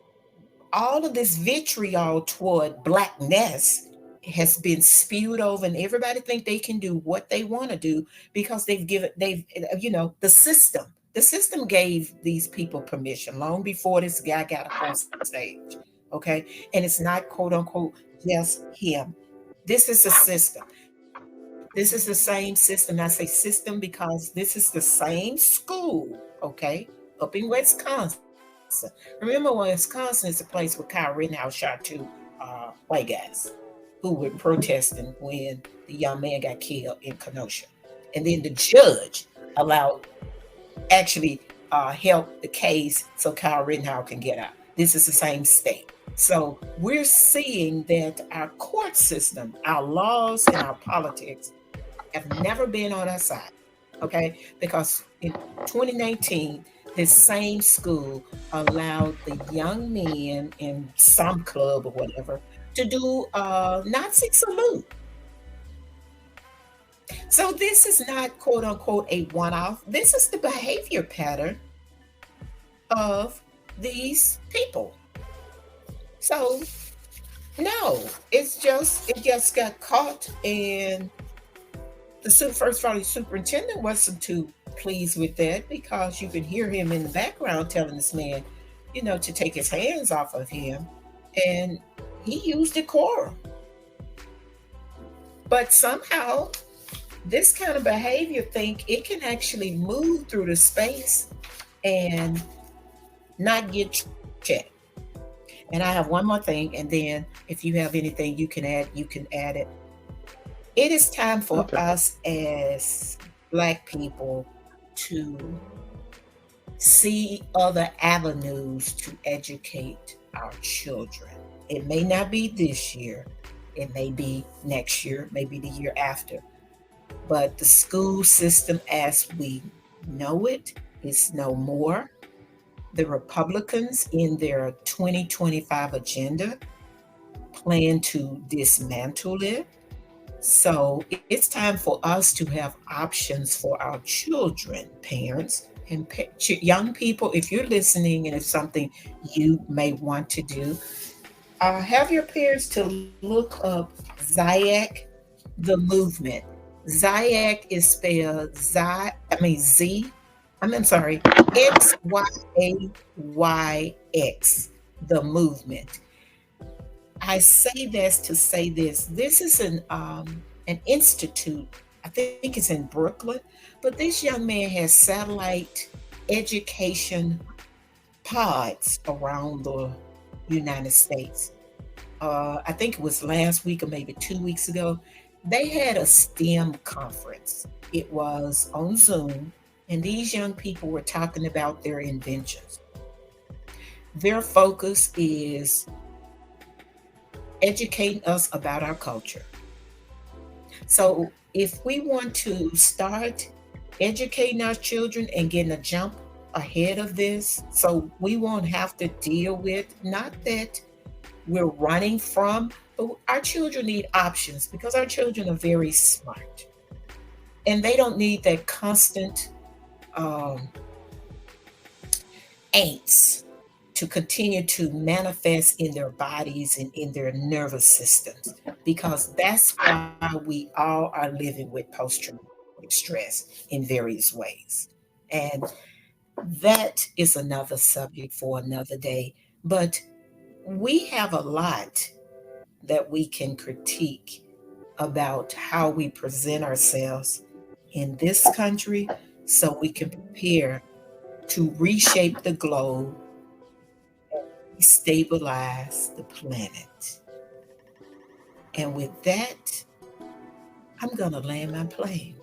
all of this vitriol toward blackness has been spewed over, and everybody think they can do what they want to do because they've the system gave these people permission long before this guy got up on stage. Okay, and it's not quote unquote just him. This is the system. This is the same system. I say system because this is the same school, okay, up in Wisconsin. Remember, Wisconsin is the place where Kyle Rittenhouse shot two white guys who were protesting when the young man got killed in Kenosha. And then the judge allowed, actually helped the case so Kyle Rittenhouse can get out. This is the same state. So we're seeing that our court system, our laws, and our politics have never been on our side. Okay, because in 2019, this same school allowed the young men in some club or whatever to do a Nazi salute. So this is not quote unquote a one off. This is the behavior pattern of these people. So no, it just got caught, and the first party superintendent wasn't too pleased with that because you can hear him in the background telling this man, to take his hands off of him, and he used decorum. But somehow, this kind of behavior think it can actually move through the space and not get checked. And I have one more thing, and then if you have anything you can add it. It is time for Okay. us as Black people to see other avenues to educate our children. It may not be this year, it may be next year, maybe the year after. But the school system as we know it is no more. The Republicans, in their 2025 agenda, plan to dismantle it. So it's time for us to have options for our children, parents, and young people. If you're listening and it's something you may want to do, have your parents to look up ZIAC, the movement. ZIAC is spelled sorry, XYAYX, the movement. I say this to say this. This is an institute. I think it's in Brooklyn, but this young man has satellite education pods around the United States. I think it was last week or maybe 2 weeks ago. They had a STEM conference. It was on Zoom, and these young people were talking about their inventions. Their focus is educating us about our culture. So if we want to start educating our children and getting a jump ahead of this, so we won't have to deal with, not that we're running from, but our children need options because our children are very smart and they don't need that constant um, angst to continue to manifest in their bodies and in their nervous systems, because that's why we all are living with post-traumatic stress in various ways. And that is another subject for another day. But we have a lot that we can critique about how we present ourselves in this country so we can prepare to reshape the globe, stabilize the planet. And with that, I'm going to land my plane.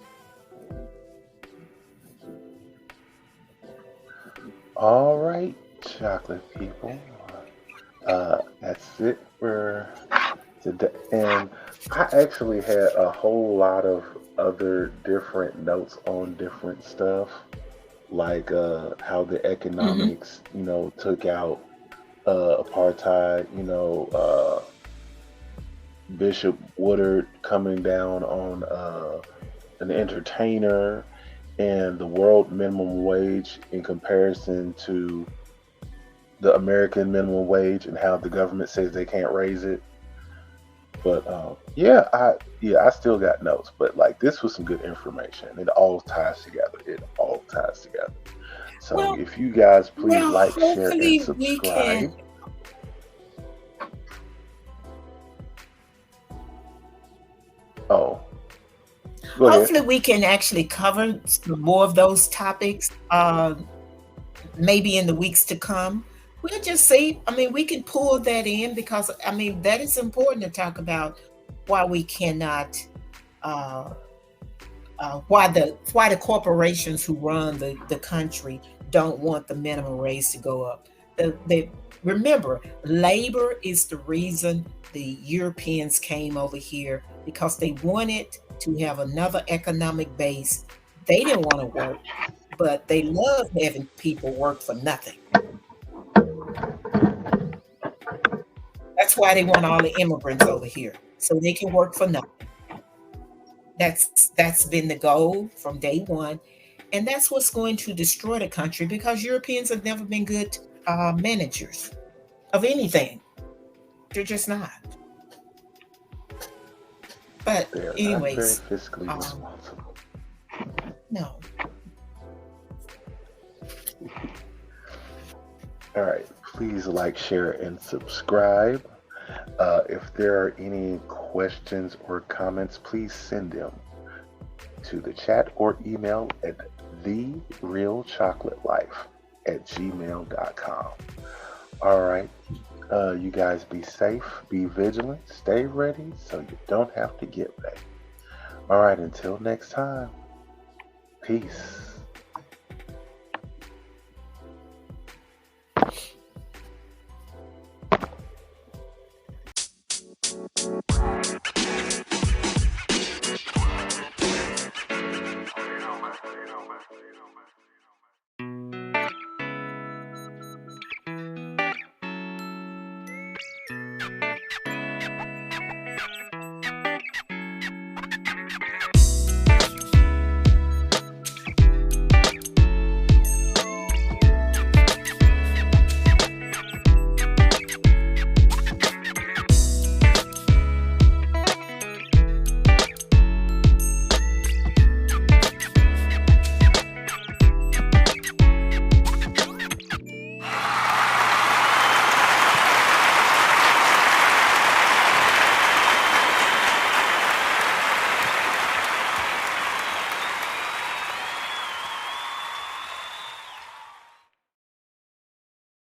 All right, chocolate people. That's it for today. And I actually had a whole lot of other different notes on different stuff, like how the Mm-hmm. economics, took out apartheid, Bishop Woodard coming down on an entertainer, and the world minimum wage in comparison to the American minimum wage, and how the government says they can't raise it. But I still got notes, but like this was some good information. It all ties together. It all ties together. So Well, if you guys please well, like, share, and hopefully we can. subscribe. Oh, go ahead. Hopefully we can actually cover some more of those topics. Maybe in the weeks to come. We'll just see. I mean, we can pull that in because I mean that is important to talk about why we cannot uh, why the corporations who run the country don't want the minimum wage to go up. The Remember, labor is the reason the Europeans came over here because they wanted to have another economic base. They didn't want to work, but they love having people work for nothing. That's why they want all the immigrants over here, so they can work for nothing. That's been the goal from day one, and that's what's going to destroy the country because Europeans have never been good managers of anything. They're just not. But They are not very anyways, fiscally um, responsible. no. All right. Please like, share, and subscribe. If there are any questions or comments, please send them to the chat or email at therealchocolatelife@gmail.com. All right. You guys be safe, be vigilant, stay ready so you don't have to get ready. All right. Until next time. Peace.